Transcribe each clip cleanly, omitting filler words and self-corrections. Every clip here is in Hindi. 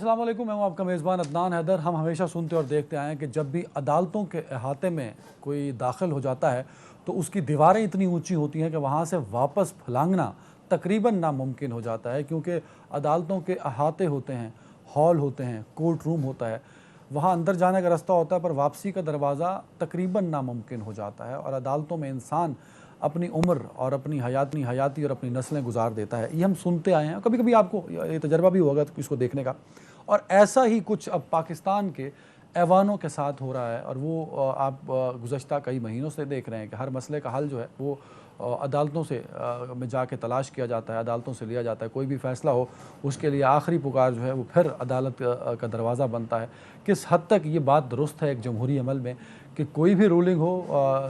अस्सलाम वालेकुम, मैं हूं आपका मेज़बान अदनान हैदर। हम हमेशा सुनते और देखते आए हैं कि जब भी अदालतों के अहाते में कोई दाखिल हो जाता है तो उसकी दीवारें इतनी ऊंची होती हैं कि वहां से वापस फलांगना तकरीबन नामुमकिन हो जाता है, क्योंकि अदालतों के अहाते होते हैं, हॉल होते हैं, कोर्ट रूम होता है, वहाँ अंदर जाने का रास्ता होता है पर वापसी का दरवाज़ा तकरीबन नामुमकिन हो जाता है। और अदालतों में इंसान अपनी उम्र और अपनी हयाती और अपनी नस्लें गुजार देता है। ये हम सुनते आए हैं, कभी कभी आपको ये तजर्बा भी होगा तो इसको देखने का। और ऐसा ही कुछ अब पाकिस्तान के ऐवानों के साथ हो रहा है, और वो आप गुज़श्ता कई महीनों से देख रहे हैं कि हर मसले का हल जो है वो अदालतों से में जाके तलाश किया जाता है, अदालतों से लिया जाता है। कोई भी फ़ैसला हो उसके लिए आखिरी पुकार जो है वो फिर अदालत का दरवाज़ा बनता है। किस हद तक ये बात दुरुस्त है एक जमहूरी अमल में कि कोई भी रूलिंग हो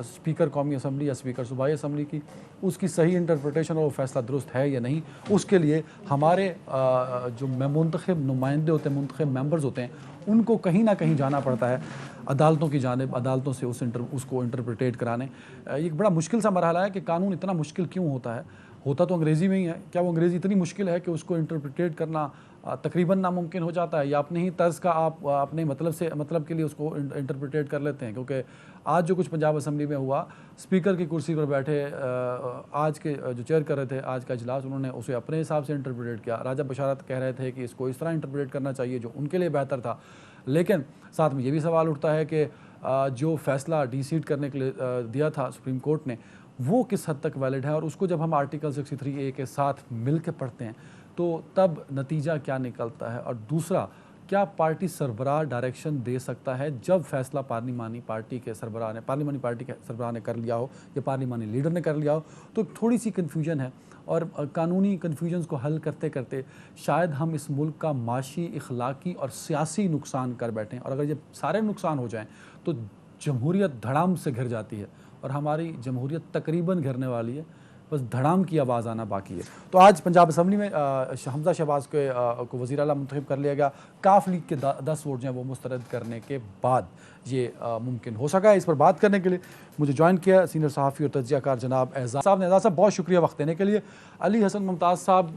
स्पीकर कौमी असम्बली या स्पीकर सूबाई असम्बली की, उसकी सही इंटरप्रटेशन और वो फैसला दुरुस्त है या नहीं, उसके लिए हमारे जो मुंतखब नुमाइंदे होते हैं, मुंतखब मेंबर्स होते हैं, उनको कहीं ना कहीं जाना पड़ता है अदालतों की जानिब, अदालतों से उसको इंटरप्रिटेट कराने। ये एक बड़ा मुश्किल सा मरहला है कि कानून इतना मुश्किल क्यों होता है। होता तो अंग्रेज़ी में ही है, क्या वो अंग्रेज़ी इतनी मुश्किल है कि उसको इंटरप्रिटेट करना तकरीबन नामुमकिन हो जाता है, या अपने ही तर्ज का आप अपने मतलब के लिए उसको इंटरप्रिटेट कर लेते हैं? क्योंकि आज जो कुछ पंजाब असम्बली में हुआ, स्पीकर की कुर्सी पर बैठे आज के जो चेयर कर रहे थे आज का इजलास, उन्होंने उसे अपने हिसाब से इंटरप्रिटेट किया। राजा बशारत कह रहे थे कि इसको इस तरह इंटरप्रिटेट करना चाहिए जो उनके लिए बेहतर था। लेकिन साथ में ये भी सवाल उठता है कि जो फ़ैसला डी-सीट करने के लिए दिया था सुप्रीम कोर्ट ने, वो किस हद तक वैलिड है, और उसको जब हम आर्टिकल 63A के साथ मिल के पढ़ते हैं तो तब नतीजा क्या निकलता है। और दूसरा, क्या पार्टी सरबराह डायरेक्शन दे सकता है जब फैसला पार्लिमानी पार्टी के सरबराह ने कर लिया हो या पार्लिमानी लीडर ने कर लिया हो? तो थोड़ी सी कन्फ्यूजन है, और कानूनी कन्फ्यूजन्स को हल करते करते शायद हम इस मुल्क का माशी, इखलाकी और सियासी नुकसान कर बैठें। और अगर ये सारे नुकसान हो जाएं तो जमहूरियत धड़ाम से घिर जाती है, और हमारी जमहूरियत तकरीबन घिरने वाली है, बस धड़ाम की आवाज़ आना बाकी है। तो आज पंजाब असम्बली में हमजा शहबाज को वज़ीर आला मुंतखब कर लिया गया। काफ लीग के 10 वोट जो हैं वो मुस्तरद करने के बाद ये मुमकिन हो सका है। इस पर बात करने के लिए मुझे ज्वाइन किया सीनियर सहाफ़ी और तज्ज़ियाकार जनाब एजाज़ साहब ने। एजाज़ साहब, बहुत शुक्रिया वक्त देने के लिए। अली हसन मुमताज़ साहब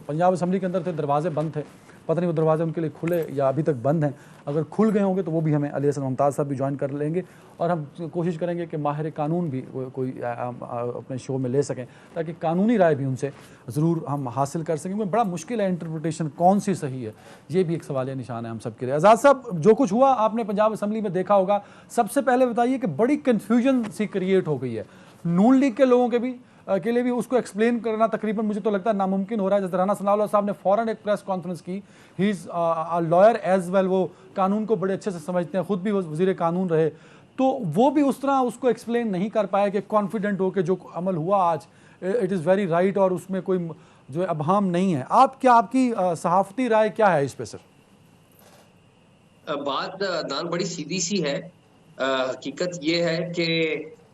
पंजाब असम्बली के अंदर थे, दरवाजे बंद थे, पता नहीं वो दरवाजे उनके लिए खुले या अभी तक बंद हैं। अगर खुल गए होंगे तो वो भी हमें अली हसन मुमताज़ साहब भी ज्वाइन कर लेंगे, और हम कोशिश करेंगे कि माहिर कानून भी कोई अपने शो में ले सकें, ताकि कानूनी राय भी उनसे ज़रूर हम हासिल कर सकें। बड़ा मुश्किल है इंटरप्रिटेशन कौन सी सही है, ये भी एक सवालिया निशान है हम सब के लिए। आज़ाद साहब, जो कुछ हुआ आपने पंजाब असम्बली में देखा होगा, सबसे पहले बताइए कि बड़ी कन्फ्यूजन सी क्रिएट हो गई है नून लीग के लोगों के लिए भी उसको एक्सप्लेन करना तकरीबन मुझे तो लगता है नामुमकिन हो रहा है। जैसे राना सनाउल्लाह साहब ने फ़ौरन एक प्रेस कॉन्फ्रेंस की, he is a lawyer as well, वो कानून को बड़े अच्छे से समझते हैं, ख़ुद भी वज़ीर कानून रहे, तो वो भी उस तरह उसको एक्सप्लेन नहीं कर पाए कि कॉन्फिडेंट हो कि जो अमल हुआ आज इट इज़ वेरी राइट और उसमें कोई जो है अबहम नहीं है। आपकी सहाफ़ती राय क्या है इस पे सर? बात दान बड़ी सीधी सी है। हकीकत ये है कि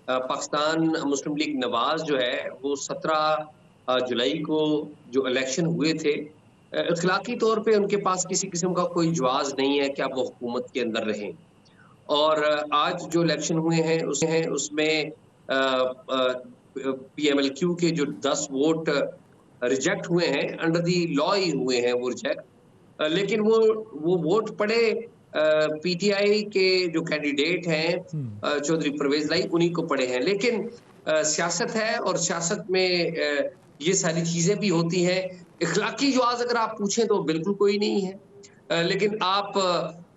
पाकिस्तान मुस्लिम लीग नवाज जो है वो 17 जुलाई को जो इलेक्शन हुए थे, इखलाकी तौर पे उनके पास किसी किस्म का कोई जवाज़ नहीं है कि आप वो हुकूमत के अंदर रहें। और आज जो इलेक्शन हुए हैं उसमें PMLQ के जो 10 वोट रिजेक्ट हुए हैं, अंडर दी लॉ ही हुए हैं वो रिजेक्ट। लेकिन वो वोट पड़े PTI के जो कैंडिडेट हैं चौधरी परवेज लाई, उन्हीं को पड़े हैं। लेकिन सियासत है, और सियासत में ये सारी चीजें भी होती हैं। इखलाकी जवाब अगर आप पूछें तो बिल्कुल कोई नहीं है। लेकिन आप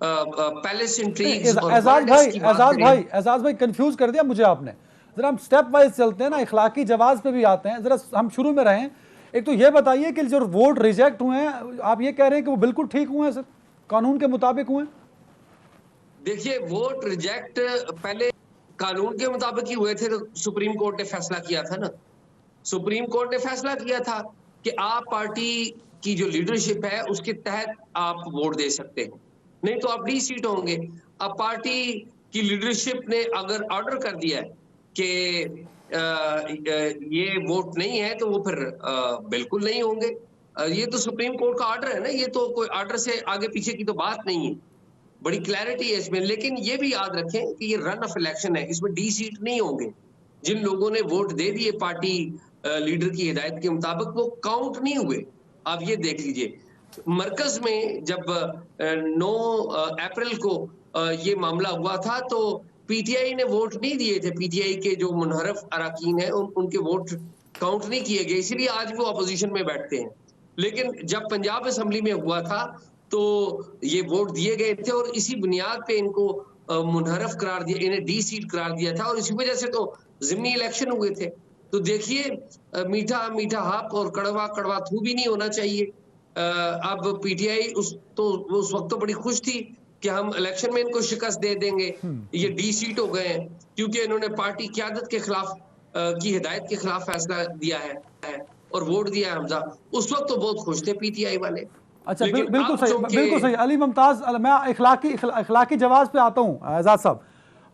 पैलेस इंट्रीग्स और एजाज भाई कंफ्यूज कर दिया मुझे आपने। जरा हम स्टेप वाइज चलते हैं ना, इखलाकी जवाब पे भी आते हैं। जरा हम शुरू में रहें। एक तो ये बताइए कि जो वोट रिजेक्ट हुए हैं, आप ये कह रहे हैं कि वो बिल्कुल ठीक हुए हैं सर, कानून के मुताबिक हुए हैं? देखिए, वोट रिजेक्ट पहले कानून के मुताबिक ही हुए थे, तो सुप्रीम कोर्ट ने फैसला किया था ना। सुप्रीम कोर्ट ने फैसला किया था कि आप पार्टी की जो लीडरशिप है उसके तहत आप वोट दे सकते हैं, नहीं तो आप डी-सीट होंगे। अब पार्टी की लीडरशिप ने अगर ऑर्डर कर दिया है कि ये वोट नहीं है, तो वो फिर बिल्कुल नहीं होंगे। ये तो सुप्रीम कोर्ट का ऑर्डर है ना, ये तो कोई ऑर्डर से आगे पीछे की तो बात नहीं है, बड़ी क्लैरिटी है इसमें। लेकिन ये भी याद रखें कि ये रन ऑफ इलेक्शन है, इसमें डी-सीट नहीं होंगे। जिन लोगों ने वोट दे दिए पार्टी लीडर की हिदायत के मुताबिक, वो काउंट नहीं हुए। आप ये देख लीजिए। मरकज में जब 9 अप्रैल को ये मामला हुआ था तो पीटीआई ने वोट नहीं दिए थे। पीटीआई के जो मुनहरफ अरकान हैं उनके वोट काउंट नहीं किए गए, इसीलिए आज वो अपोजिशन में बैठते हैं। लेकिन जब पंजाब असेंबली में हुआ था तो ये वोट दिए गए थे और इसी बुनियाद पे इनको मुनहरफ करार दिया, इन्हें डी सीट करार दिया था और इसी वजह से तो ज़िमनी इलेक्शन हुए थे। तो देखिए मीठा मीठा हक और कड़वा कड़वा थू भी नहीं होना चाहिए। अब पीटीआई उस वक्त तो बड़ी खुश थी कि हम इलेक्शन में इनको शिकस्त दे देंगे, ये डी सीट हो गए हैं क्योंकि इन्होंने पार्टी क़यादत के खिलाफ की हिदायत के खिलाफ फैसला दिया है और वोट दिया है हमजा। उस वक्त तो बहुत खुश थे पीटीआई वाले। अच्छा, बिल्कुल सही अली मुमताज। मैं इखलाकी जवाब पे आता हूँ एजाज साहब।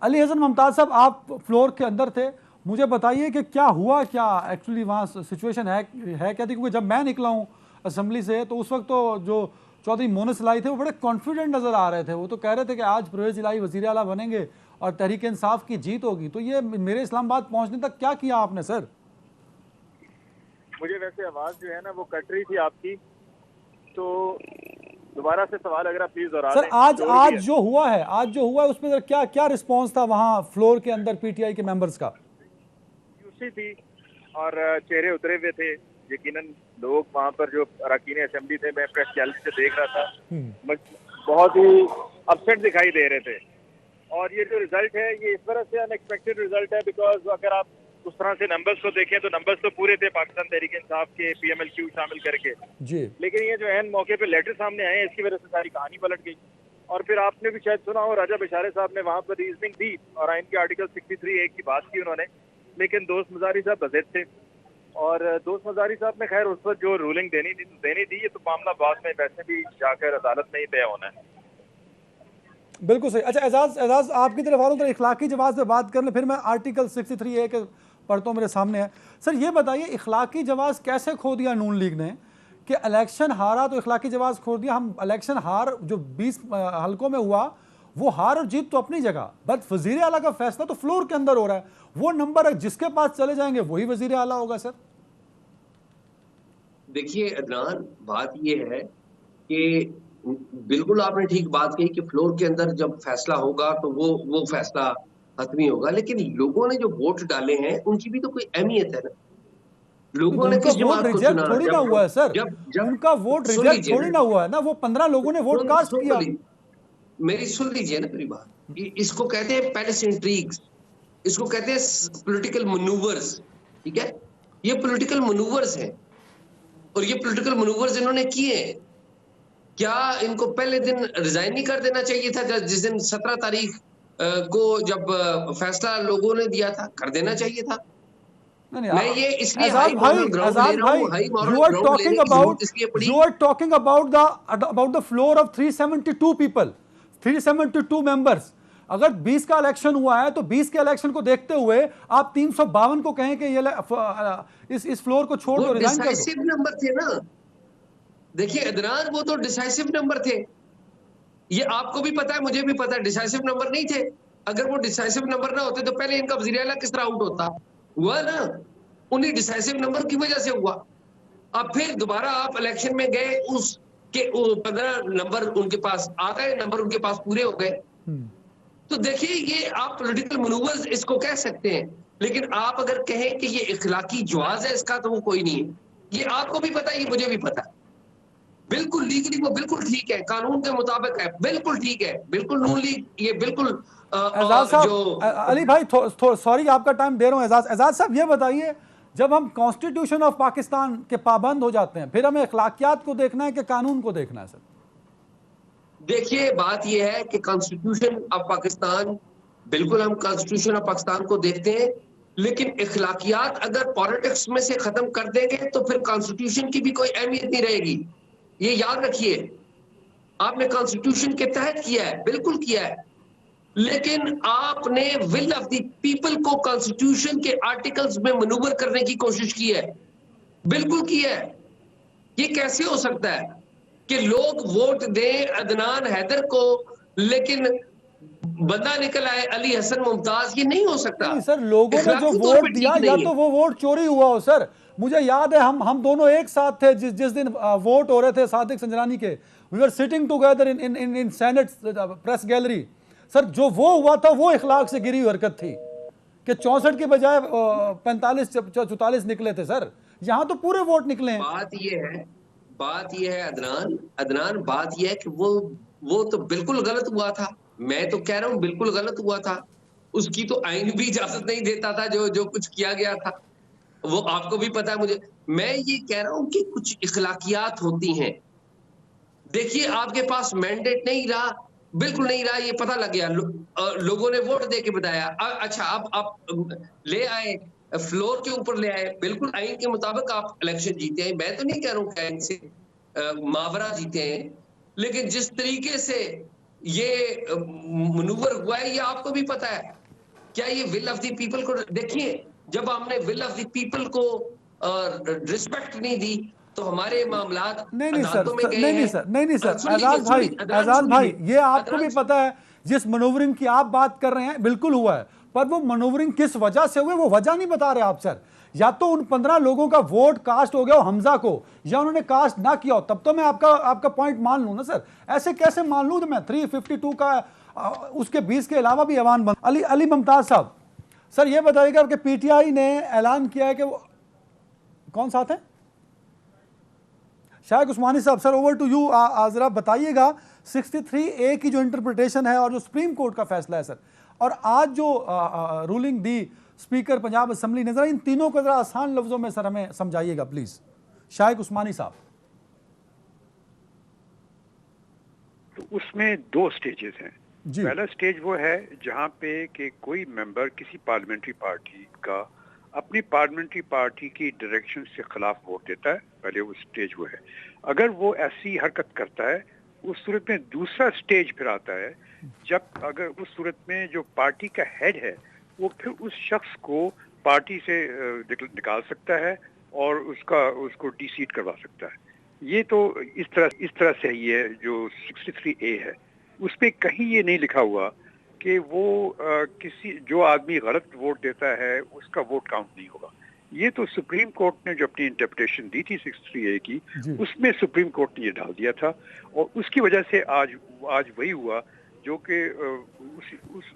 अली हसन मुमताज साहब, आप फ्लोर के अंदर थे, मुझे बताइए कि क्या हुआ, क्या एक्चुअली वहाँ सिचुएशन है क्या थी? क्योंकि जब मैं निकला हूँ असेंबली से तो उस वक्त तो जो चौधरी मोनस इलाही थे वो बड़े कॉन्फिडेंट नज़र आ रहे थे। वो तो कह रहे थे कि आज परवेज़ इलाही वज़ीर आला बनेंगे और तहरीक इंसाफ की जीत होगी। तो ये मेरे इस्लामाबाद पहुँचने तक क्या किया आपने सर? मुझे वैसे आवाज़ जो है ना वो कट रही थी आपकी, तो दोबारा से सवाल अगर आप प्लीज दोहरा दें। सर आज जो हुआ है उस पर क्या क्या रिस्पांस था वहाँ फ्लोर के अंदर पीटीआई के मेंबर्स का? यूसी थी और चेहरे उतरे हुए थे यकीनन। लोग वहाँ पर जो अरकान असेंबली थे, मैं प्रेस गैलरी से देख रहा था, बहुत ही अपसेट दिखाई दे रहे थे। और ये जो रिजल्ट है ये इस तरह से अनएक्सपेक्टेड रिजल्ट है बिकॉज अगर आप उस तरह से नंबर्स को देखें तो नंबर्स तो पूरे थे पाकिस्तान तहरीक इंसाफ के, पीएमएलक्यू शामिल करके जी। लेकिन ये जो है मौके पे लेटर सामने आए, इसकी वजह से सारी कहानी पलट गई। और फिर आपने भी शायद सुना हो, राजा बिशारे साहब ने वहाँ पर रीजनिंग दी और आइन के आर्टिकल 63A की बात की उन्होंने, लेकिन दोस्त मजारी साहब बज़िद थे और दोस्त मजारी साहब ने खैर उस पर जो रूलिंग देनी दी। ये तो मामला बाद में वैसे भी जाकर अदालत में ही तय होना है। बिल्कुल सही। अच्छा एजाज आपकी तरफ आ रहा हूँ, तो इखलाकी जवाब पे बात कर ले, फिर मैं आर्टिकल 63A के पढ़ता हूँ, मेरे सामने है। सर ये बताइए इखलाकी जवाब कैसे खो दिया नून लीग ने कि इलेक्शन हारा तो इखलाकी जवाब खो दिया? हम इलेक्शन हार जो 20 हलकों में हुआ वो हार और जीत तो अपनी जगह, बट वजीर आला का फैसला तो फ्लोर के अंदर हो रहा है। वो नंबर जिसके पास चले जाएंगे वही वजीर आला होगा। सर देखिए अदनान, बात ये है कि बिल्कुल आपने ठीक बात कही कि फ्लोर के अंदर जब फैसला होगा तो वो फैसला हतमी होगा, लेकिन लोगों ने जो वोट डाले हैं उनकी भी तो कोई अहमियत है ना। लोगों ने किस जमात को चुना? थोड़ी ना हुआ है सर, उनका वोट रिजेक्ट थोड़ी ना हुआ है ना, वो 15 लोगों ने वोट कास्ट किया। मेरी सुन लीजिए ना मेरी बात। इसको कहते हैं पैलेस इंट्रीग्स, इसको कहते हैं पॉलिटिकल मनूवर्स। ठीक है, ये पॉलिटिकल मनूवर्स हैं और ये पॉलिटिकल मनूवर्स इन्होंने किए। क्या इनको पहले दिन रिजाइन नहीं कर देना चाहिए था? जिस दिन 17 तारीख को जब फैसला लोगों ने दिया था, कर देना चाहिए था। मैं ये इसलिए you are talking about the floor of 372 people, 372 members। अगर 20 का इलेक्शन हुआ है तो 20 के इलेक्शन को देखते हुए आप 352 को कहें कि ये इस फ्लोर को छोड़ दो, रिजाइन कर दो। डिसाइसिव नंबर थे ना। देखिए अदनान, वो तो डिसाइसिव नंबर थे, ये आपको भी पता है, मुझे भी पता है, डिसाइसिव नंबर नहीं थे। अगर वो डिसाइसिव नंबर ना होते तो पहले इनका वज़ीर आला किस तरह आउट होता? हुआ ना, उन्हीं डिसाइसिव नंबर की वजह से हुआ। अब फिर दोबारा आप इलेक्शन में गए, उसके 15 नंबर उनके पास आ गए, नंबर उनके पास पूरे हो गए। तो देखिए ये आप पॉलिटिकल मनूवर्स इसको कह सकते हैं, लेकिन आप अगर कहें कि ये इखलाकी जवाज है इसका, तो वो कोई नहीं है। ये आपको भी पता है, ये मुझे भी पता है। बिल्कुल लीगली वो बिल्कुल ठीक है, कानून के मुताबिक है, बिल्कुल ठीक है, बिल्कुल नून लीग ये बिल्कुल। एजाज साहब, अली भाई सॉरी आपका टाइम दे रहा हूँ। एजाज साहब ये बताइए, जब हम कॉन्स्टिट्यूशन ऑफ पाकिस्तान के पाबंद हो जाते हैं फिर हमें अखलाकियात को देखना है कि कानून को देखना है? सर देखिए बात यह है कि कॉन्स्टिट्यूशन ऑफ पाकिस्तान, बिल्कुल हम कॉन्स्टिट्यूशन ऑफ पाकिस्तान को देखते हैं, लेकिन इखलाकियात अगर पॉलिटिक्स में से खत्म कर देंगे तो फिर कॉन्स्टिट्यूशन की भी कोई अहमियत नहीं रहेगी। ये याद रखिए, आपने कॉन्स्टिट्यूशन के तहत किया है, बिल्कुल किया है, लेकिन आपने विल ऑफ द पीपल को कॉन्स्टिट्यूशन के आर्टिकल्स में मनूवर करने की कोशिश की है, बिल्कुल की है। ये कैसे हो सकता है कि लोग वोट दें अदनान हैदर को, लेकिन बंदा निकल आए अली हसन मुमताज? ये नहीं हो सकता। नहीं सर, लोगों ने जो वोट दिया या तो वो वोट चोरी हुआ हो सर, मुझे याद है हम दोनों एक साथ थे जिस दिन वोट हो रहे थे सादिक संजरानी के, we were sitting together in Senate press gallery. Sir जो वो हुआ था वो इखलाक से गिरी हुई हरकत थी कि 64 के बजाय 45-44 निकले थे सर। यहाँ तो पूरे वोट निकले हैं। बात ये है अदनान, बात ये है कि वो तो बिल्कुल गलत हुआ था। मैं तो कह रहा हूँ बिल्कुल गलत हुआ था। उसकी तो आइन भी इजाजत नहीं देता था जो कुछ किया गया था, वो आपको भी पता है मुझे। मैं ये कह रहा हूं कि कुछ इखलाकियात होती हैं। देखिए आपके पास मैंडेट नहीं रहा, बिल्कुल नहीं रहा, ये पता लग गया। लोगों ने वोट दे के बताया। अच्छा आप ले आए, फ्लोर के ऊपर ले आए, बिल्कुल आइन के मुताबिक आप इलेक्शन जीते हैं। मैं तो नहीं कह रहा हूँ आइन से मावरा जीते हैं, लेकिन जिस तरीके से ये मनूवर हुआ है ये आपको भी पता है। क्या ये विल ऑफ द पीपल को देखिए, जब हमने विल ऑफ द पीपल को रिस्पेक्ट नहीं दी तो हमारे मामलात अदालतों में गए हैं। नहीं सर, एजाज भाई ये आपको भी पता है जिस मनोवरिंग की आप बात कर रहे हैं बिल्कुल हुआ है, पर वो मनोवरिंग किस वजह से हुए वो वजह नहीं बता रहे आप सर। या तो उन 15 लोगों का वोट कास्ट हो गया हो हमजा को, या उन्होंने कास्ट ना किया हो, तब तो मैं आपका पॉइंट मान लूं ना सर। ऐसे कैसे मान लूं? तो मैं 352 का उसके 20 के अलावा भी ऐवान बंद। अली मुमताज साहब, सर ये बताइएगा कि पीटीआई ने ऐलान किया है कि वो कौन साथ है? शायद उस्मानी साहब, सर ओवर टू यू। जरा बताइएगा 63A की जो इंटरप्रिटेशन है और जो सुप्रीम कोर्ट का फैसला है सर, और आज जो रूलिंग दी स्पीकर पंजाब असेंबली ने, जरा इन तीनों को जरा आसान लफ्जों में सर हमें समझाइएगा प्लीज, शायद उस्मानी साहब। तो उसमें 2 स्टेजेस हैं। पहला स्टेज वो है जहां पे कि कोई मेंबर किसी पार्लियामेंट्री पार्टी का अपनी पार्लियामेंट्री पार्टी की डायरेक्शन से खिलाफ वोट देता है, पहले वो स्टेज वो है। अगर वो ऐसी हरकत करता है उस सूरत में दूसरा स्टेज फिर आता है, जब अगर उस सूरत में जो पार्टी का हेड है वो फिर उस शख्स को पार्टी से निकाल सकता है और उसको डिसीट करवा सकता है। ये तो इस तरह से ही है जो 63A है। उस पे कहीं ये नहीं लिखा हुआ कि वो किसी जो आदमी गलत वोट देता है उसका वोट काउंट नहीं होगा। ये तो सुप्रीम कोर्ट ने जो अपनी इंटरप्रिटेशन दी थी 63A की, उसमें सुप्रीम कोर्ट ने ये डाल दिया था, और उसकी वजह से आज वही हुआ जो कि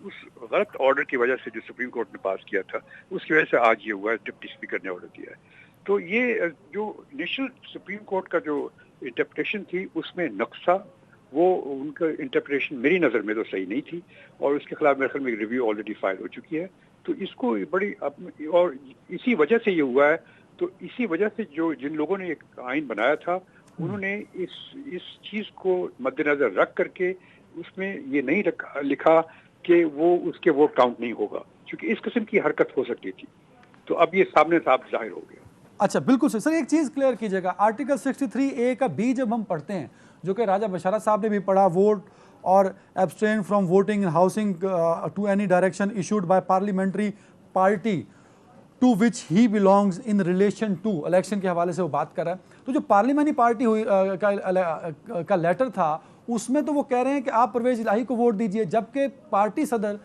उस गलत ऑर्डर की वजह से जो सुप्रीम कोर्ट ने पास किया था उसकी वजह से आज ये हुआ, डिप्टी स्पीकर ने ऑर्डर दिया है। तो ये जो इनिशियल सुप्रीम कोर्ट का जो इंटरप्रिटेशन थी उसमें नक्शा, वो उनका इंटरप्रिटेशन मेरी नज़र में तो सही नहीं थी, और उसके खिलाफ मेरे ख्याल में रिव्यू ऑलरेडी फाइल हो चुकी है। तो इसको बड़ी और इसी वजह से ये हुआ है। तो इसी वजह से जो जिन लोगों ने एक आइन बनाया था उन्होंने इस चीज़ को मद्देनजर रख करके उसमें ये नहीं लिखा कि वो उसके वोट काउंट नहीं होगा, क्योंकि इस किस्म की हरकत हो सकती थी। तो अब ये सामने साफ जाहिर हो गया। अच्छा, बिल्कुल सर। एक चीज़ क्लियर कीजिएगा, आर्टिकल 63A का बी जब हम पढ़ते हैं, जो कि राजा बशारत साहब ने भी पढ़ा, वोट और abstain from voting in housing to any direction issued by parliamentary party to which he belongs in relation to, election के हवाले से वो बात कर रहा है। तो जो पार्लियामेंट्री पार्टी हुई का लेटर था उसमें तो वो कह रहे हैं कि आप परवेज इलाही को वोट दीजिए, जबकि पार्टी सदर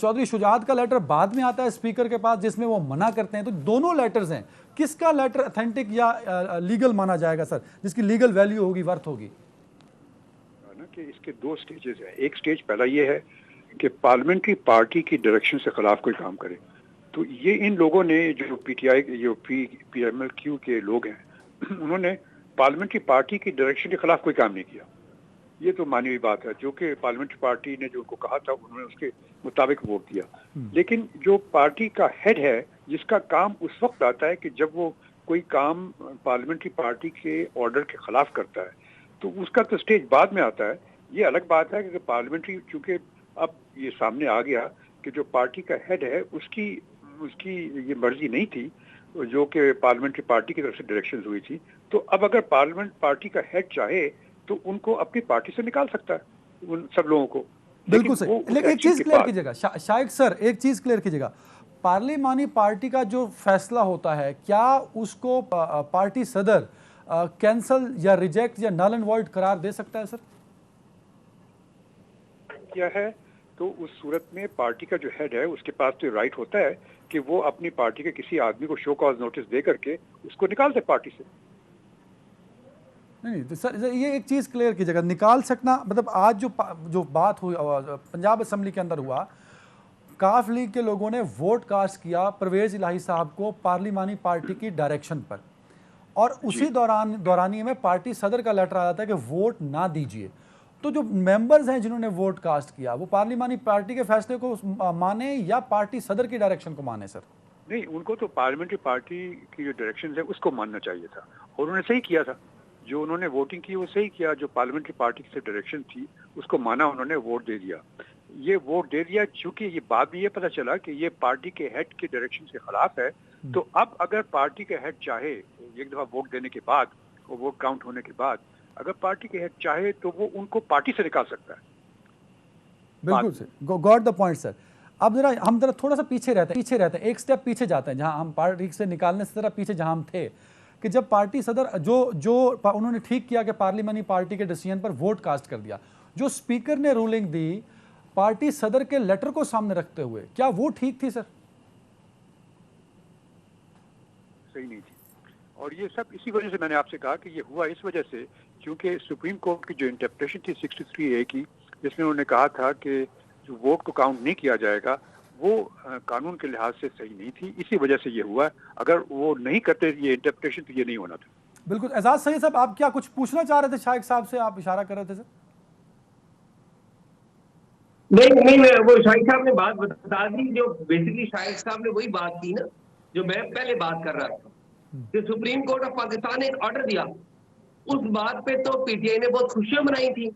चौधरी शुजात का लेटर बाद में आता है स्पीकर के पास जिसमें वो मना करते हैं। तो दोनों लेटर्स हैं, किसका लेटर अथेंटिक या लीगल माना जाएगा सर, जिसकी लीगल वैल्यू होगी, वर्थ होगी? कि इसके 2 स्टेजेस हैं। एक स्टेज पहला ये है कि पार्लियामेंट्री पार्टी की डायरेक्शन से खिलाफ कोई काम करे। तो ये इन लोगों ने जो पीटीआई जो PMLQ के लोग हैं उन्होंने पार्लियामेंट्री पार्टी की डायरेक्शन के खिलाफ कोई काम नहीं किया। ये तो मानी हुई बात है, जो कि पार्लियामेंट्री पार्टी ने जो उनको कहा था उन्होंने उसके मुताबिक वोट दिया। लेकिन जो पार्टी का हेड है जिसका काम उस वक्त आता है कि जब वो कोई काम पार्लियामेंट्री पार्टी के ऑर्डर के खिलाफ करता है, तो उसका तो स्टेज बाद में आता है। ये अलग बात है कि पार्लियामेंट्री, चूंकि अब ये सामने आ गया कि जो पार्टी का हेड है उसकी ये मर्जी नहीं थी जो कि पार्लियामेंट्री पार्टी की तरफ से डायरेक्शंस हुई थी। तो अब अगर पार्लियामेंट पार्टी का हेड चाहे तो उनको अपनी पार्टी से निकाल सकता है, उन सब लोगों को। बिल्कुल सही। लेकिन एक चीज क्लियर कीजिएगा शायद सर, एक चीज क्लियर कीजिएगा, पार्लियामानी पार्टी का जो फैसला होता है क्या उसको पार्टी सदर कैंसल या रिजेक्ट या नल एंड वॉइड करार दे सकता है सर? क्या है तो उस सूरत में पार्टी का जो हेड है उसके पास तो राइट होता है कि वो अपनी पार्टी के किसी आदमी को शो कॉज नोटिस दे करके उसको निकाल दे पार्टी से। नहीं तो सर ये एक चीज़ क्लियर कीजिएगा, निकाल सकना मतलब आज जो बात हुई पंजाब असम्बली के अंदर हुआ, काफ लीग के लोगों ने वोट कास्ट किया परवेज इलाही साहब को पार्लिमानी पार्टी की डायरेक्शन पर, और उसी दौरानिए में पार्टी सदर का लेटर आया था कि वोट ना दीजिए। तो जो मेंबर्स हैं जिन्होंने वोट कास्ट किया वो पार्लिमानी पार्टी के फैसले को माने या पार्टी सदर की डायरेक्शन को माने? सर नहीं, उनको तो पार्लियामेंट्री पार्टी की जो डायरेक्शन है उसको मानना चाहिए था, और उन्होंने सही किया था। जो उन्होंने वोटिंग की वो सही किया, जो पार्लियामेंट्री पार्टी की डायरेक्शन थी उसको माना, उन्होंने वोट दे दिया। ये वोट दे दिया चूंकि ये बाद में ये पता चला कि ये पार्टी के हेड के डायरेक्शन के खिलाफ है। तो अब अगर पार्टी के हेड चाहे एक दफा वोट देने के बाद, वो वोट काउंट होने के बाद, अगर पार्टी के हेड चाहे तो वो उनको पार्टी से निकाल सकता है। बिल्कुल sir, got the point sir. अब हम थोड़ा सा पीछे रहते हैं, एक स्टेप पीछे जाते हैं, जहां हम पार्टी से निकालने से जरा पीछे जहां हम थे कि जब पार्टी सदर जो उन्होंने ठीक किया कि पार्लियामानी पार्टी के डिसीजन पर वोट कास्ट कर दिया, जो स्पीकर ने रूलिंग दी पार्टी सदर के लेटर को सामने रखते हुए, क्या वो ठीक थी सर? सही नहीं थी, और ये सब इसी वजह से मैंने आपसे कहा कि ये हुआ इस वजह से क्योंकि सुप्रीम कोर्ट की जो इंटरप्रिटेशन थी 63A की, जिसमें उन्होंने कहा था कि जो वोट को काउंट नहीं किया जाएगा, वो कानून के लिहाज से सही नहीं थी। इसी वजह से ये हुआ। अगर वो नहीं करते ये इंटरप्रिटेशन तो ये नहीं होना था। बिल्कुल। एजाज सईद साहब, आप क्या कुछ पूछना चाह रहे थे शाइक साहब से? आप इशारा कर रहे थे सर। नहीं, मैं वो शाइक साहब ने बात बता दी, जो बेसिकली शाइक साहब ने वही बात की ना जो मैं पहले बात कर रहा था कि सुप्रीम कोर्ट ऑफ पाकिस्तान ने एक ऑर्डर दिया। उस बात पे तो पीटीआई ने बहुत खुशियां मनाई थी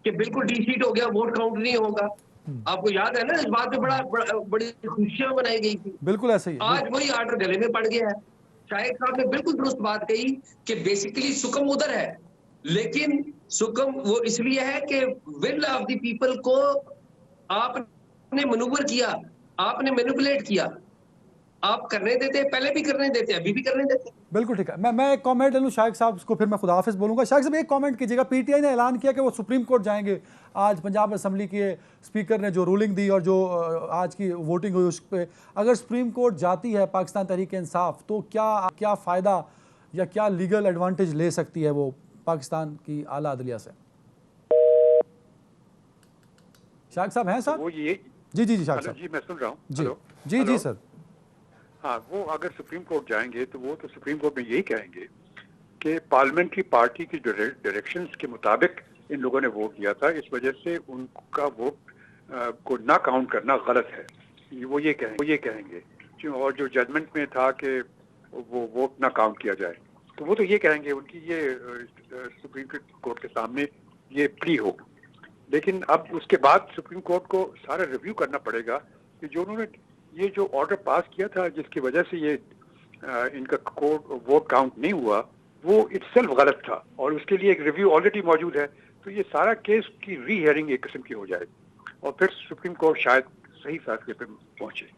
कि बिल्कुल डी-सीट हो गया, वोट काउंट नहीं होगा। आपको याद है ना, इस बात पे बड़ी खुशियां मनाई गई थी। बिल्कुल ऐसे ही आज वही ऑर्डर गले में पड़ गया है। शाहिद साहब ने बिल्कुल दुरुस्त बात कही कि बेसिकली सुकम उधर है, लेकिन सुकम वो इसलिए है कि विल ऑफ द पीपल को आपने मनूवर किया, आपने मैनिपुलेट किया। आप करने देते, पहले भी करने देते, अभी भी करने देते। बिल्कुल ठीक है। मैं एक कमेंट ले लूँ शाइक साहब को, फिर मैं खुदा हाफिज बोलूँगा। शाइक साहब एक कमेंट कीजिएगा, पीटीआई ने ऐलान किया कि वो सुप्रीम कोर्ट जाएंगे। आज पंजाब असम्बली के स्पीकर ने जो रूलिंग दी और जो आज की वोटिंग हुई उस पर, अगर सुप्रीम कोर्ट जाती है पाकिस्तान तहरीक इंसाफ, तो क्या फ़ायदा या क्या लीगल एडवांटेज ले सकती है वो पाकिस्तान की आला अदलिया से? शाइक साहब हैं साहब? जी शाइक साहब। जी मैं सुन रहा हूँ। जी सर। हाँ, वो अगर सुप्रीम कोर्ट जाएंगे तो वो तो सुप्रीम कोर्ट में यही कहेंगे कि पार्लियामेंट्री पार्टी की जो डायरेक्शंस के मुताबिक इन लोगों ने वोट दिया था, इस वजह से उनका वोट को ना काउंट करना गलत है। वो ये कहेंगे और जो जजमेंट में था कि वो वोट ना काउंट किया जाए, तो वो तो ये कहेंगे, उनकी ये सुप्रीम कोर्ट के सामने ये प्ली हो। लेकिन अब उसके बाद सुप्रीम कोर्ट को सारा रिव्यू करना पड़ेगा कि जो उन्होंने ये जो ऑर्डर पास किया था जिसकी वजह से ये इनका वोट काउंट नहीं हुआ, वो इटसेल्फ गलत था और उसके लिए एक रिव्यू ऑलरेडी मौजूद है। तो ये सारा केस की री-हियरिंग एक किस्म की हो जाएगी और फिर सुप्रीम कोर्ट शायद सही फैसले पे पहुंचे।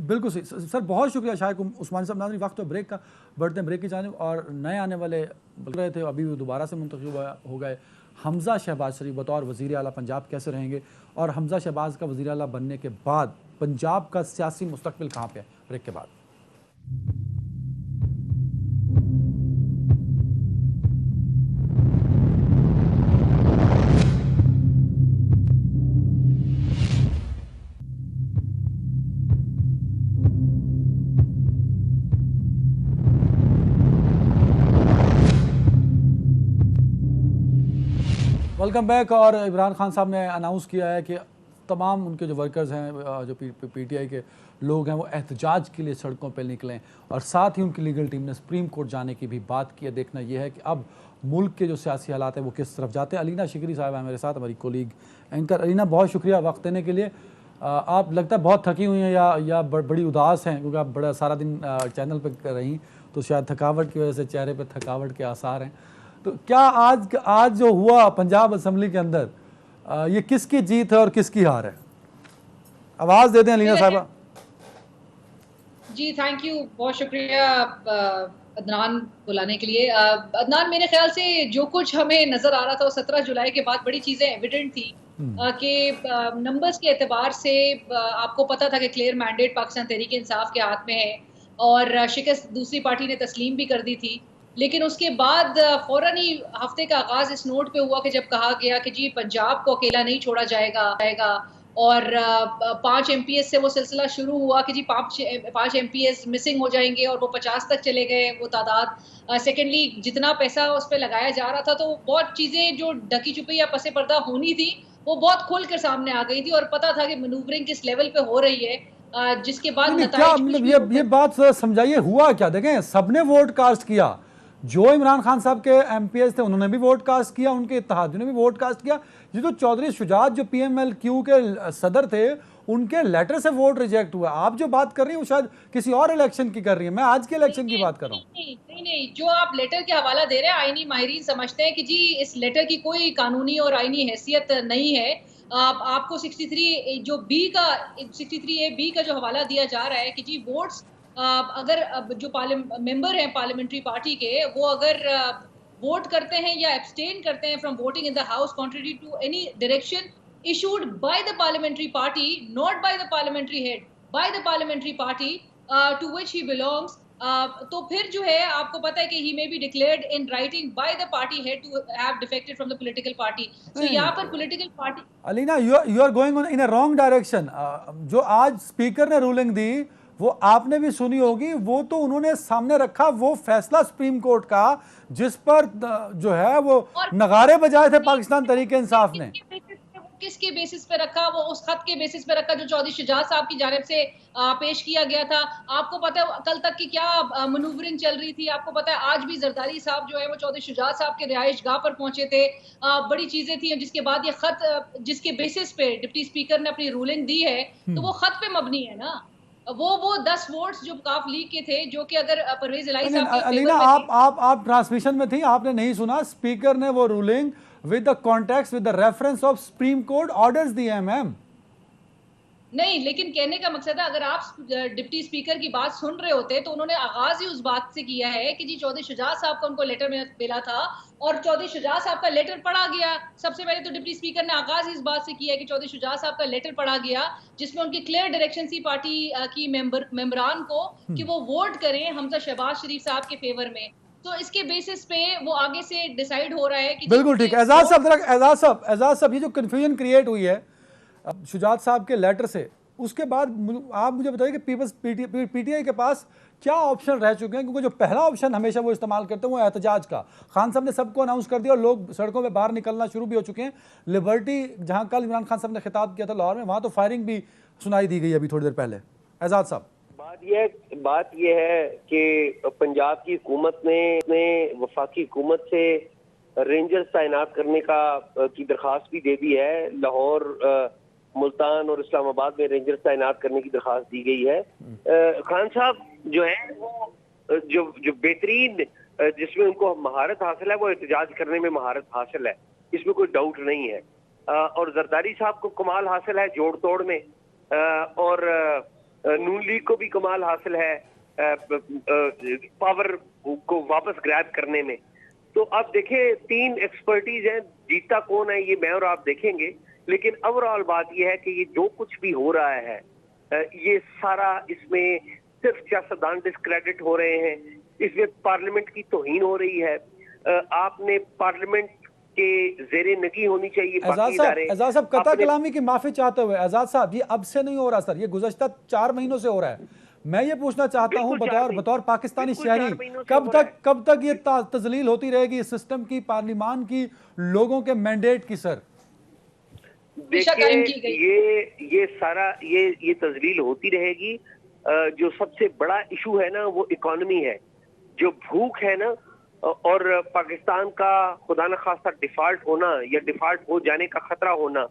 बिल्कुल सही सर, बहुत शुक्रिया शाइक उस्मानी साहब। नाज़रीन, वक्त तो ब्रेक का, बढ़ते ब्रेक की जानिब, और नए आने वाले बोल रहे थे अभी भी दोबारा से मुंतखब हो गए हमजा शहबाज शरीफ बतौर वज़ीर आला पंजाब कैसे रहेंगे, और हमजा शहबाज का वज़ीर आला बनने के बाद पंजाब का सियासी मुस्तकबिल कहाँ पे है। ब्रेक के बाद वेलकम बैक। और इमरान खान साहब ने अनाउंस किया है कि तमाम उनके जो वर्कर्स हैं, जो पीटीआई के लोग हैं, वो एहतजाज के लिए सड़कों पर निकलें, और साथ ही उनकी लीगल टीम ने सुप्रीम कोर्ट जाने की भी बात की है। देखना यह है कि अब मुल्क के जो सियासी हालात हैं वो किस तरफ जाते हैं। अलीना शिकरी साहब हैं मेरे साथ, हमारी कोलीग एंकर। अलीना, बहुत शुक्रिया वक्त देने के लिए। आप लगता है बहुत थकी हुई हैं या बड़ी उदास हैं, क्योंकि आप बड़ा सारा दिन चैनल पर रहीं, तो शायद थकावट की वजह से चेहरे पर थकावट के आसार हैं। तो क्या आज जो हुआ पंजाब असम्बली के अंदर, ये किसकी जीत है और किसकी हार है? आवाज दे दें अलीना साहबा। जी थैंक यू, बहुत शुक्रिया अदनान बुलाने के लिए। अदनान, मेरे ख्याल से जो कुछ हमें नजर आ रहा था वो 17 जुलाई के बाद बड़ी चीजें एविडेंट थी कि नंबर्स के एतबार से आपको पता था कि क्लियर मैंडेट पाकिस्तान तहरीक इंसाफ के हाथ में है और शिकस्त दूसरी पार्टी ने तस्लीम भी कर दी थी। लेकिन उसके बाद फौरन ही हफ्ते का आगाज इस नोट पे हुआ कि जब कहा गया कि जी पंजाब को अकेला नहीं छोड़ा जाएगा और 5 MPs से वो सिलसिला शुरू हुआ कि जी 5 MPs मिसिंग हो जाएंगे और वो 50 तक चले गए वो तादाद। सेकेंडली जितना पैसा उस पर लगाया जा रहा था तो बहुत चीज़ें जो ढकी छुपी या पसे पर्दा होनी थी वो बहुत खुलकर सामने आ गई थी और पता था कि मैनूवरिंग किस लेवल पे हो रही है, जिसके बाद क्या मतलब ये बात समझाइए, हुआ क्या? देखें, सबने वोट कास्ट किया, जो इमरान खान साहब के MPs थे उन्होंने भी वोट कास्ट किया, उनके इत्तेहादियों ने भी वोट कास्ट किया। ये तो चौधरी शुजात जो PMLQ के सदर थे उनके लेटर से वोट रिजेक्ट हुआ। आप जो बात कर रही हैं वो शायद किसी और इलेक्शन की कर रही है, मैं आज के इलेक्शन की बात कर रहा हूँ। नहीं, जो आप लेटर के हवाला दे रहे हैं, आईनी माहिरीन समझते हैं कि जी इस लेटर की कोई कानूनी और आईनी हैसियत नहीं है। आपको 63 जो बी का 63A(B) का जो हवाला दिया जा रहा है कि जी वोट्स अगर जो मेंबर हैं पार्लियामेंट्री पार्टी के, वो अगर वोट करते हैं या एब्सटेन करते हैं from voting in the house contrary to any direction issued by the parliamentary party, not by the parliamentary head, by the parliamentary party to which he belongs, तो फिर जो है आपको पता है कि he may be declared in writing by the party head to have defected from the political party. So यहाँ पर political party Alina, you are going on in a wrong direction. जो आज स्पीकर ने रूलिंग दी वो आपने भी सुनी होगी, वो तो उन्होंने सामने रखा वो फैसला सुप्रीम कोर्ट का जिस पर जो है वो नगारे बजाए थे पाकिस्तान तहरीक इंसाफ ने। किसके बेसिस पे रखा? वो उस खत के बेसिस पे रखा जो चौधरी शुजात साहब की जानिब से पेश किया गया था। आपको पता है कल तक की क्या मनूवरिंग चल रही थी, आपको पता है आज भी जरदारी साहब जो है वो चौधरी शुजात साहब के रिहाइश गाह पर पहुंचे थे। बड़ी चीजें थी, जिसके बाद ये खत जिसके बेसिस पे डिप्टी स्पीकर ने अपनी रूलिंग दी है तो वो खत पे मबनी है ना। वो 10 वोट्स जो काफ लीग के थे, जो कि अगर परवेज इलाही साहब अलीना आप ट्रांसमिशन में थी, आपने नहीं सुना, स्पीकर ने वो ruling with the context, with the reference of Supreme Court orders दी है मैम। नहीं, लेकिन कहने का मकसद है अगर आप डिप्टी स्पीकर की बात सुन रहे होते तो उन्होंने आगाज ही उस बात से किया है कि जी चौधरी शुजात साहब का उनको लेटर में मिला था और चौधरी शुजात साहब का लेटर पढ़ा गया। सबसे पहले तो डिप्टी स्पीकर ने आगाज इस बात से किया है कि चौधरी शुजात साहब का लेटर पढ़ा गया जिसमें उनकी क्लियर डायरेक्शन सी पार्टी की मेंबरान को कि वो वोट करें हमजा शहबाज शरीफ साहब के फेवर में। तो इसके बेसिस पे वो आगे से डिसाइड हो रहा है कि बिल्कुल ठीक है। एजाज साहब ये जो कंफ्यूजन क्रिएट हुई है शुजात साहब के लेटर से, उसके बाद आप मुझे बताइए कि PTI के पास क्या ऑप्शन रह चुके हैं, क्योंकि जो पहला ऑप्शन हमेशा वो इस्तेमाल करते हैं वो एहतजाज का। खान साहब ने सबको अनाउंस कर दिया और लोग सड़कों पे बाहर निकलना शुरू भी हो चुके हैं। लिबर्टी जहां कल इमरान खान साहब ने खिताब किया था लाहौर में, वहां तो फायरिंग भी सुनाई दी गई अभी थोड़ी देर पहले। एजाज साहब, बात यह है कि पंजाब की हुकूमत ने वफाकी हुकूमत से रेंजर्स तैनात करने की दरखास्त भी दे दी है। लाहौर, मुल्तान और इस्लामाबाद में रेंजर्स तैनात करने की दरखास्त दी गई है। खान साहब जो है वो जो बेहतरीन जिसमें उनको महारत हासिल है वो एहतजाज करने में महारत हासिल है, इसमें कोई डाउट नहीं है। और जरदारी साहब को कमाल हासिल है जोड़ तोड़ में, और नून लीग को भी कमाल हासिल है पावर को वापस ग्रैब करने में। तो अब देखें 3 एक्सपर्टीज हैं, जीता कौन है ये मैं और आप देखेंगे। लेकिन ओवरऑल बात यह है कि ये जो कुछ भी हो रहा है ये सारा इसमें सिर्फ सियासतदान डिस्क्रेडिट हो रहे हैं, इसमें पार्लियामेंट की तौहीन हो रही है। आपने पार्लियामेंट के ज़ेरे नगी होनी चाहिए। एजाज साहब कता कलामी की माफी चाहते हुए, एजाज साहब ये अब से नहीं हो रहा सर, ये गुज़श्ता 4 महीनों से हो रहा है। मैं ये पूछना चाहता हूं बतौर पाकिस्तानी शहरी, कब तक ये तजलील होती रहेगी इस सिस्टम की, पार्लिमान की, लोगों के मैंडेट की? सर देखिए ये सारा ये तजलील होती रहेगी। जो सबसे बड़ा इशू है ना वो इकोनॉमी है, जो भूख है ना, और पाकिस्तान का खुदा न खास्ता डिफॉल्ट होना या डिफॉल्ट हो जाने का खतरा होना,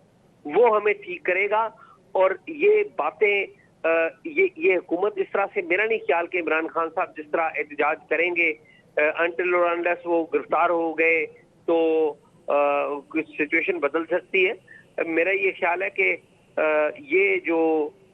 वो हमें ठीक करेगा। और ये बातें ये हुकूमत इस तरह से, मेरा नहीं ख्याल कि इमरान खान साहब जिस तरह एहतजाज करेंगे अनटिल और अनलेस वो गिरफ्तार हो गए तो कुछ सिचुएशन बदल सकती है। मेरा ये ख्याल है कि ये जो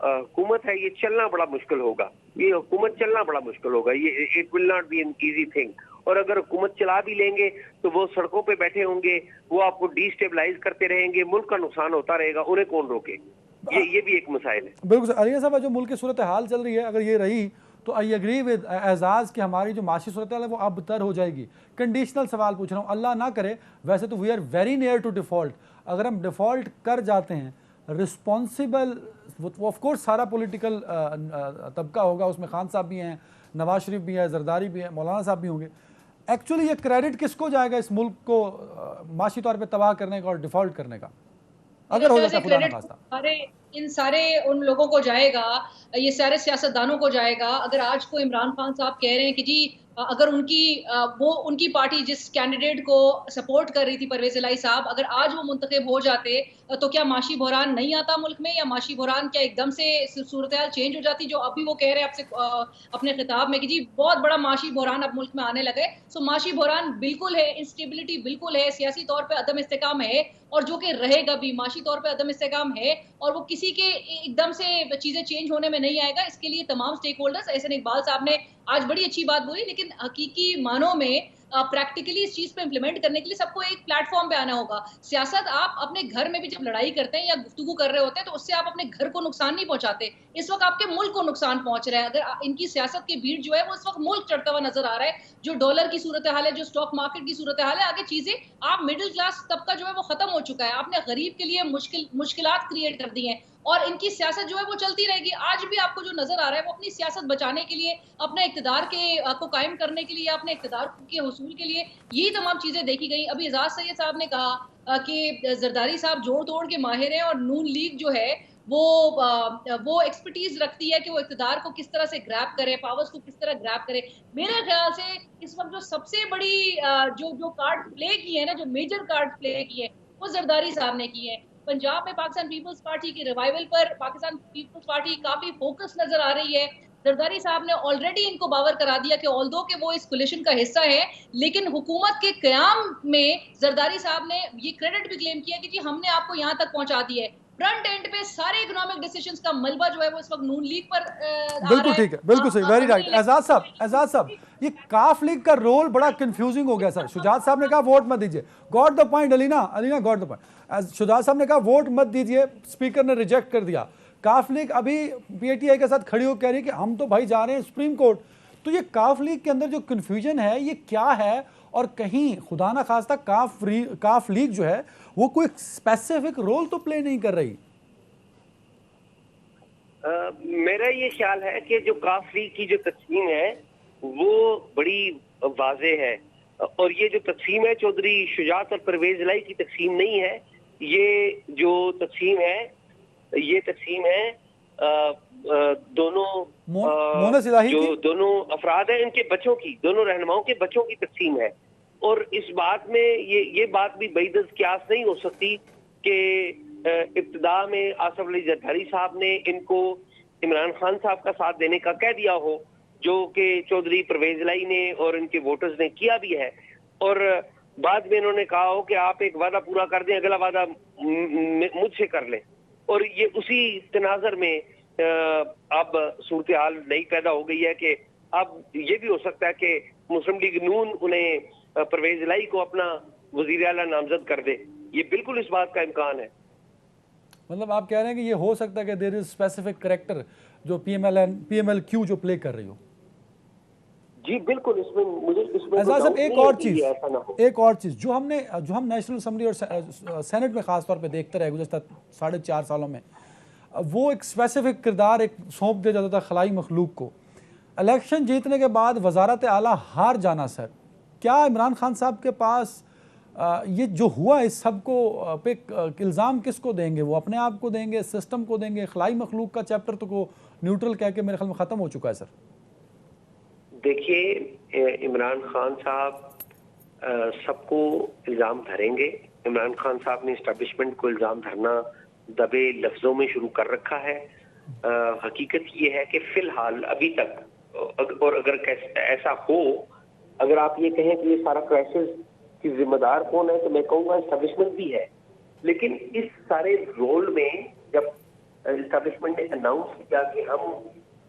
हुकूमत है ये चलना बड़ा मुश्किल होगा, ये हुकूमत चलना बड़ा मुश्किल होगा, ये it will not be an easy thing. और अगर हुकूमत चला भी लेंगे तो वो सड़कों पे बैठे होंगे, वो आपको डिस्टेबलाइज करते रहेंगे, मुल्क का नुकसान होता रहेगा, उन्हें कौन रोके? ये भी एक मसाइल है। बिल्कुल अलिया साहब, जो मुल्क की सूरत हाल चल रही है अगर ये रही तो आई एग्री विद एजाज कि हमारी जो माशी सूरत हाल है वो अब तर हो जाएगी। कंडीशनल सवाल पूछ रहा हूँ, अल्लाह ना करे, वैसे तो we are very near to default, अगर हम डिफ़ॉल्ट कर जाते हैं रिस्पॉन्सिबल, ऑफ कोर्स सारा पॉलिटिकल तबका होगा उसमें, खान साहब भी हैं, नवाज शरीफ भी है, जरदारी भी है, मौलाना साहब भी होंगे, एक्चुअली ये क्रेडिट किसको जाएगा इस मुल्क को माशी तौर पे तबाह करने का और डिफ़ॉल्ट करने का, अगर हो जाता खुदा ना खास्ता? इन सारे उन लोगों को जाएगा, ये सारे सियासतदानों को जाएगा। अगर आज को इमरान खान साहब कह रहे हैं कि जी अगर उनकी पार्टी जिस कैंडिडेट को सपोर्ट कर रही थी परवेज इलाही साहब, अगर आज वो मुंतखब हो जाते तो क्या माशी बहरान नहीं आता मुल्क में, या माशी बहरान क्या एकदम से सूरत हाल चेंज हो जाती, जो अभी वो कह रहे हैं आपसे अपने खिताब में कि जी बहुत बड़ा माशी बहरान अब मुल्क में आने लगे। सो माशी बहरान बिल्कुल है, इंस्टेबिलिटी बिल्कुल है, सियासी तौर पर अदम इस्तेकाम है, और जो कि रहेगा भी, माशी तौर पर अदम इस्तेकाम है, और वो किसी के एकदम से चीजें चेंज होने में नहीं आएगा। इसके लिए तमाम स्टेक होल्डर्स, एहसन इकबाल साहब ने आज बड़ी अच्छी बात बोली, लेकिन हकीकी मानों में प्रैक्टिकली इस चीज पे इंप्लीमेंट करने के लिए सबको एक प्लेटफॉर्म पे आना होगा। सियासत आप अपने घर में भी जब लड़ाई करते हैं या गुफ्तगू कर रहे होते हैं तो उससे आप अपने घर को नुकसान नहीं पहुंचाते, इस वक्त आपके मुल्क को नुकसान पहुंच रहा है। अगर इनकी सियासत की भीड़ जो है वो इस वक्त मुल्क चढ़ता हुआ नजर आ रहा है, जो डॉलर की सूरत हाल है, जो स्टॉक मार्केट की सूरत हाल है, आगे चीजें आप मिडिल क्लास तबका जो है वो खत्म हो चुका है, आपने गरीब के लिए मुश्किलात क्रिएट कर दी हैं, और इनकी सियासत जो है वो चलती रहेगी। आज भी आपको जो नजर आ रहा है वो अपनी सियासत बचाने के लिए, अपने इक़्तिदार को कायम करने के लिए, या अपने इक़्तिदार के हुसूल के लिए यही तमाम चीजें देखी गई। अभी एजाज सैयद साहब ने कहा कि जरदारी साहब जोड़ तोड़ के माहिर हैं, और नून लीग जो है वो एक्सपर्टीज रखती है कि वो इक़्तिदार को किस तरह से ग्रैब करे, पावर्स को किस तरह ग्रैब करे। मेरे ख्याल से इस वक्त जो सबसे बड़ी जो कार्ड प्ले की है ना, जो मेजर कार्ड प्ले की है, वो जरदारी साहब ने की है। पंजाब में पाकिस्तान पीपल्स पार्टी की रिवाइवल पर पाकिस्तान पीपल्स पार्टी काफी फोकस नजर आ रही है। जरदारी साहब ने ऑलरेडी इनको बावर करा दिया कि ऑल्दो के वो इस कोलिशन का हिस्सा है, लेकिन हुकूमत के क़याम में जरदारी साहब ने ये क्रेडिट भी क्लेम किया कि जी हमने आपको यहाँ तक पहुंचा दिया है। फ्रंट एंड पे सारे इकोनॉमिक डिसीजंस का मलबा जो है वो इस वक्त नून लीग पर बिल्कुल ठीक है, बिल्कुल सही, वेरी राइट। एजाज साहब ये काफ लीग का रोल बड़ा कंफ्यूजिंग हो गया सर। शुजात साहब ने कहा वोट मत दीजिए, got the point Alina got the point. Shujaat साहब ने कहा वोट मत दीजिए, स्पीकर ने रिजेक्ट कर दिया। काफ लीग अभी पीटीआई के साथ खड़ी होकर कह रही है कि हम तो भाई जा रहे हैं सुप्रीम कोर्ट। तो ये काफ लीग के अंदर जो कन्फ्यूजन है ये क्या है, और कहीं खुदा ना खास्ता काफ लीग जो है वो कोई स्पेसिफिक रोल तो प्ले नहीं कर रही? मेरा ये ख्याल है कि जो काफ लीग की जो तकसीम है वो बड़ी वाज़े है, और ये जो तकसीम है चौधरी शुजात और परवेज इलाही की तकसीम नहीं है। ये जो तकसीम है ये तकसीम है दोनों जो दोनों अफराद हैं इनके बच्चों की, दोनों रहनुमाओं के बच्चों की तकसीम है। और इस बात में ये बात भी बैदस क्यास नहीं हो सकती कि इब्तिदा में आसफ अली जरदारी साहब ने इनको इमरान खान साहब का साथ देने का कह दिया हो, जो कि चौधरी परवेज इलाही ने और इनके वोटर्स ने किया भी है, और बाद में इन्होंने कहा हो कि आप एक वादा पूरा कर दें, अगला वादा मुझसे कर लें। और ये उसी तनाजर में अब सूरत हाल नई पैदा हो गई है कि अब ये भी हो सकता है कि मुस्लिम लीग नून उन्हें परवेज इलाही को अपना वजीर आला नामजद कर दे। ये बिल्कुल इस बात का इम्कान है। मतलब आप कह रहे हैं कि ये हो सकता है कि देयर इज स्पेसिफिक कैरेक्टर जो पीएमएलक्यू जो प्ले कर रही हो? जी बिल्कुल, इसमें मुझे एक और चीज जो हम नेशनल असेंबली और सेनेट में खास तौर पे देखते रहे गुज़श्ता 4.5 सालों में, वो एक स्पेसिफिक किरदार एक सौंप दिया जाता था खलाई मखलूक को। इलेक्शन जीतने के बाद वजारत आला हार जाना, सर क्या इमरान खान साहब के पास ये जो हुआ इस सब को पे इल्ज़ाम किसको देंगे? वो अपने आप को देंगे, सिस्टम को देंगे? खलाई मखलूक का चैप्टर तो को न्यूट्रल कह के मेरे ख्याल में ख़त्म हो चुका है सर। देखिए, इमरान खान साहब सबको इल्ज़ाम धरेंगे। इमरान खान साहब ने इस्टेब्लिशमेंट को इल्ज़ाम धरना दबे लफ्ज़ों में शुरू कर रखा है। हकीकत ये है कि फ़िलहाल अभी तक, और अगर ऐसा हो, अगर आप ये कहें कि ये सारा क्राइसिस की जिम्मेदार कौन है, तो मैं कहूँगा इस्टेब्लिशमेंट भी है। लेकिन इस सारे रोल में जब इस्टेब्लिशमेंट ने अनाउंस किया कि हम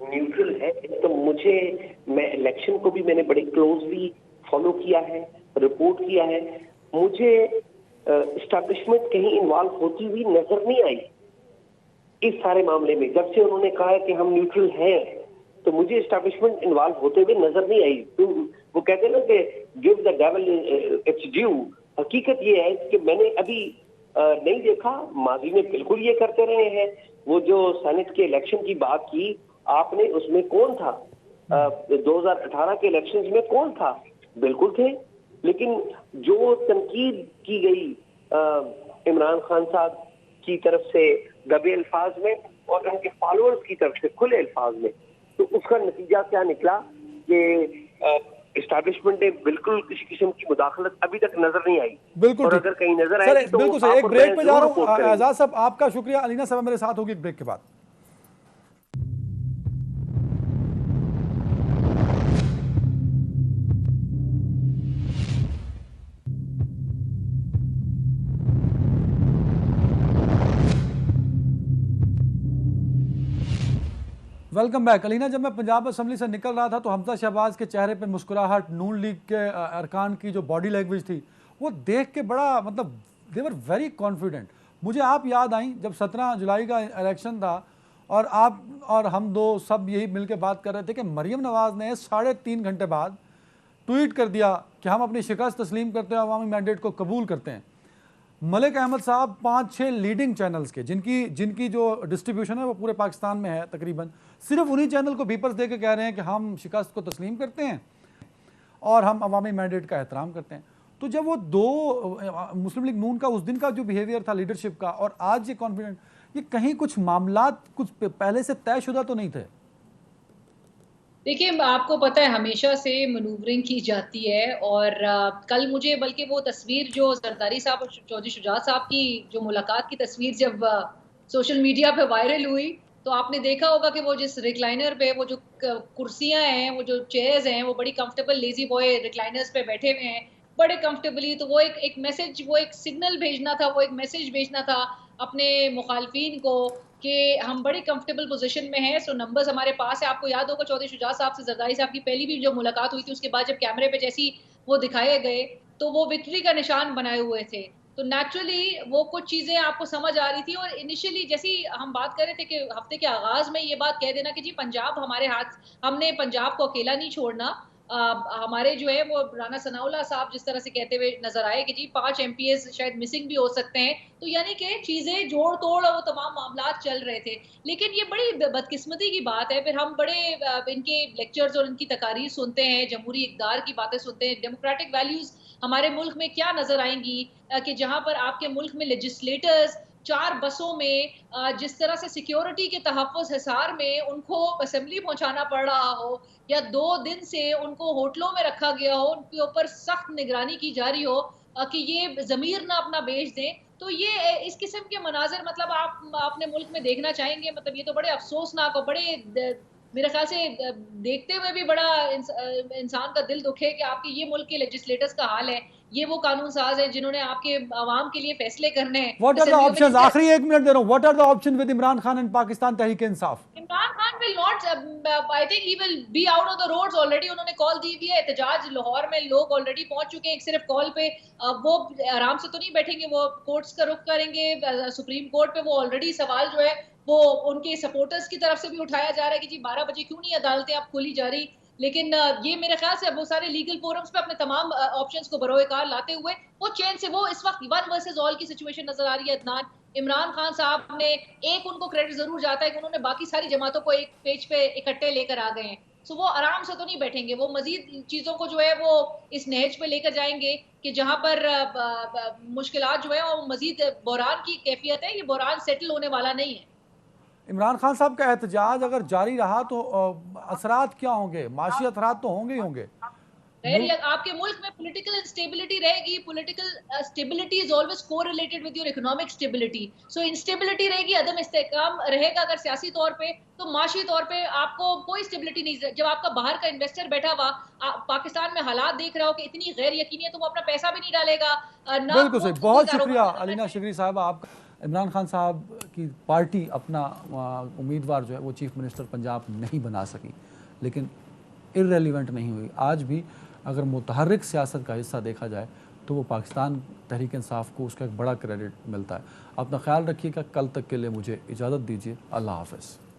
न्यूट्रल है, तो मैं इलेक्शन को भी मैंने बड़े क्लोजली फॉलो किया है, रिपोर्ट किया है। मुझे एस्टैब्लिशमेंट कहीं इन्वॉल्व होती हुई नजर नहीं आई इस सारे मामले में। जब से उन्होंने कहा है कि हम न्यूट्रल हैं, तो मुझे एस्टैब्लिशमेंट इन्वॉल्व होते हुए नजर नहीं आई। तो वो कहते हैं ना कि give the devil it's due. हकीकत ये है कि मैंने अभी नहीं देखा, माजी में बिल्कुल ये करते रहे हैं। वो जो सेनेट के इलेक्शन की बात की आपने, उसमें कौन था? 2018 के इलेक्शंस में कौन था? बिल्कुल थे। लेकिन जो तनकीद की गई इमरान खान साहब की तरफ से दबे अल्फाज में और उनके फॉलोअर्स की तरफ से खुले अल्फाज में, तो उसका नतीजा क्या निकला कि एस्टैब्लिशमेंट ने बिल्कुल किसी किस्म की मुदाखलत अभी तक नजर नहीं आई। बिल्कुल, और अगर कहीं नजर आए तो बिल्कुल सही। एक ब्रेक पे जा रहा हूँ। आजाद साहब आपका शुक्रिया। अलीना साहब मेरे साथ होगी एक ब्रेक के बाद। Welcome back. अलीना, जब मैं पंजाब असम्बली से निकल रहा था तो हमजा शहबाज के चेहरे पर मुस्कुराहट, नून लीग के अरकान की जो बॉडी लैंग्वेज थी वो देख के बड़ा मतलब दे वर वेरी कॉन्फिडेंट। मुझे आप याद आई जब 17 जुलाई का इलेक्शन था और आप और हम दो सब यही मिल के बात कर रहे थे कि मरीम नवाज़ ने 3.5 घंटे बाद ट्वीट कर दिया कि हम अपनी शिकस्त तस्लीम करते हैं, अवामी मैंडेट को कबूल करते हैं। मलिक अहमद साहब 5-6 लीडिंग चैनल्स के जिनकी जो डिस्ट्रीब्यूशन है वो पूरे पाकिस्तान में है तकरीबन, सिर्फ उन्हीं चैनल को बीपर्स दे के कह रहे हैं कि हम शिकस्त को तस्लीम करते हैं और हम अवामी मैंडेट का एहतराम करते हैं। तो जब वो दो मुस्लिम लीग नून का उस दिन का जो बिहेवियर था लीडरशिप का और आज ये कॉन्फिडेंट, ये कहीं कुछ मामलात कुछ पहले से तयशुदा तो नहीं थे? देखिए, आपको पता है हमेशा से मनूवरिंग की जाती है और कल मुझे बल्कि वो तस्वीर जो जरदारी साहब और चौधरी शुजात साहब की जो मुलाकात की तस्वीर जब सोशल मीडिया पे वायरल हुई तो आपने देखा होगा कि वो जिस रिक्लाइनर पे वो जो कुर्सियां हैं, वो जो चेयर्स हैं, वो बड़ी कंफर्टेबल लेजी बॉय रिक्लाइनर्स पे बैठे हुए हैं बड़े कंफर्टेबली। तो वो एक मैसेज, वो एक सिग्नल भेजना था, वो एक मैसेज भेजना था अपने मुखालफीन को कि हम बड़ी कंफर्टेबल पोजीशन में हैं। सो नंबर्स हमारे पास है। आपको याद होगा चौधरी शुजात साहब से जरदारी साहब की पहली भी जो मुलाकात हुई थी उसके बाद जब कैमरे पे जैसी वो दिखाए गए तो वो विक्ट्री का निशान बनाए हुए थे। तो नेचुरली वो कुछ चीजें आपको समझ आ रही थी और इनिशियली जैसी हम बात कर रहे थे कि हफ्ते के आगाज में ये बात कह देना कि जी पंजाब हमारे हाथ, हमने पंजाब को अकेला नहीं छोड़ना। हमारे जो है वो राना सनाउल्लाह साहब जिस तरह से कहते हुए नजर आए कि जी 5 MPs शायद मिसिंग भी हो सकते हैं, तो यानी कि चीजें जोड़ तोड़ और वो तमाम मामला चल रहे थे। लेकिन ये बड़ी बदकिस्मती की बात है, फिर हम बड़े इनके लेक्चर्स और इनकी तकारीर सुनते हैं, जमहूरी इक़दार की बातें सुनते हैं, डेमोक्रेटिक वैल्यूज हमारे मुल्क में क्या नजर आएंगी कि जहां पर आपके मुल्क में लेजिस्लेटर्स 4 बसों में जिस तरह से सिक्योरिटी के तहफ़्फ़ुज़ हिसार में उनको असेंबली पहुंचाना पड़ रहा हो या 2 दिन से उनको होटलों में रखा गया हो, उनके ऊपर सख्त निगरानी की जा रही हो कि ये ज़मीर ना अपना बेच दें। तो ये इस किस्म के मनाज़िर मतलब आप अपने मुल्क में देखना चाहेंगे? मतलब ये तो बड़े अफसोसनाक और बड़े मेरे ख्याल से देखते हुए भी बड़ा इंसान का दिल दुखे कि आपके ये मुल्क के लेजिस्लेटर्स का हाल है। ये वो कानून साज हैं जिन्होंने आपके आवाम के लिए फैसले करने हैं। What are the options? आखिरी 1 मिनट दे रहा हूँ। What are the options with Imran Khan and Pakistan Tehreek Insaf? Imran Khan will not, I think he will be out of the roads already। उन्होंने कॉल दी हुई है, एहतजाज लाहौर में लोग ऑलरेडी पहुंच चुके हैं। एक सिर्फ कॉल पे वो आराम से तो नहीं बैठेंगे, वो कोर्ट्स का रुख करेंगे। सुप्रीम कोर्ट पे वो ऑलरेडी सवाल जो है वो उनके सपोर्टर्स की तरफ से भी उठाया जा रहा है कि जी 12 बजे क्यों नहीं अदालतें अब खोली जा रही। लेकिन ये मेरे ख्याल से वो सारे लीगल फोरम्स पे अपने तमाम ऑप्शंस को बरोएकार लाते हुए वो चैन से वो इस वक्त 1 वर्सेस ऑल की सिचुएशन नजर आ रही है। अदनान इमरान खान साहब ने एक उनको क्रेडिट जरूर जाता है कि उन्होंने बाकी सारी जमातों को एक पेज पे इकट्ठे लेकर आ गए हैं। सो वो आराम से तो नहीं बैठेंगे, वो मजीद चीजों को जो है वो इस नहज पे लेकर जाएंगे कि जहां पर मुश्किलात जो है वो मजीद बहरान की कैफियत है। ये बहरान सेटल होने वाला नहीं है। इमरान खान साहब का एहतजाज अगर जारी रहा तो असरात क्या होंगे? माशी असरात तो होंगे ही होंगे। आपके मुल्क में पॉलिटिकल इंस्टेबिलिटी रहेगी। Political stability is always correlated with your economic stability. So instability रहेगी, अदम इस्तेहकाम रहेगा अगर सियासी तौर पे, तो माशी तौर पे आपको कोई स्टेबिलिटी नहीं। जब आपका बाहर का इन्वेस्टर बैठा हुआ पाकिस्तान में हालात देख रहा हो कि इतनी गैर यकीनी है तो वो अपना पैसा भी नहीं डालेगा। बिल्कुल सही, बहुत शुक्रिया अलीना शिगरी साहब आपका। इमरान खान साहब की पार्टी अपना उम्मीदवार जो है वो चीफ मिनिस्टर पंजाब नहीं बना सकी, लेकिन इररेलीवेंट नहीं हुई। आज भी अगर मुतहर्रिक सियासत का हिस्सा देखा जाए तो वो पाकिस्तान तहरीक इंसाफ को उसका एक बड़ा क्रेडिट मिलता है। अपना ख्याल रखिएगा। कल तक के लिए मुझे इजाज़त दीजिए। अल्लाह हाफ़िज़।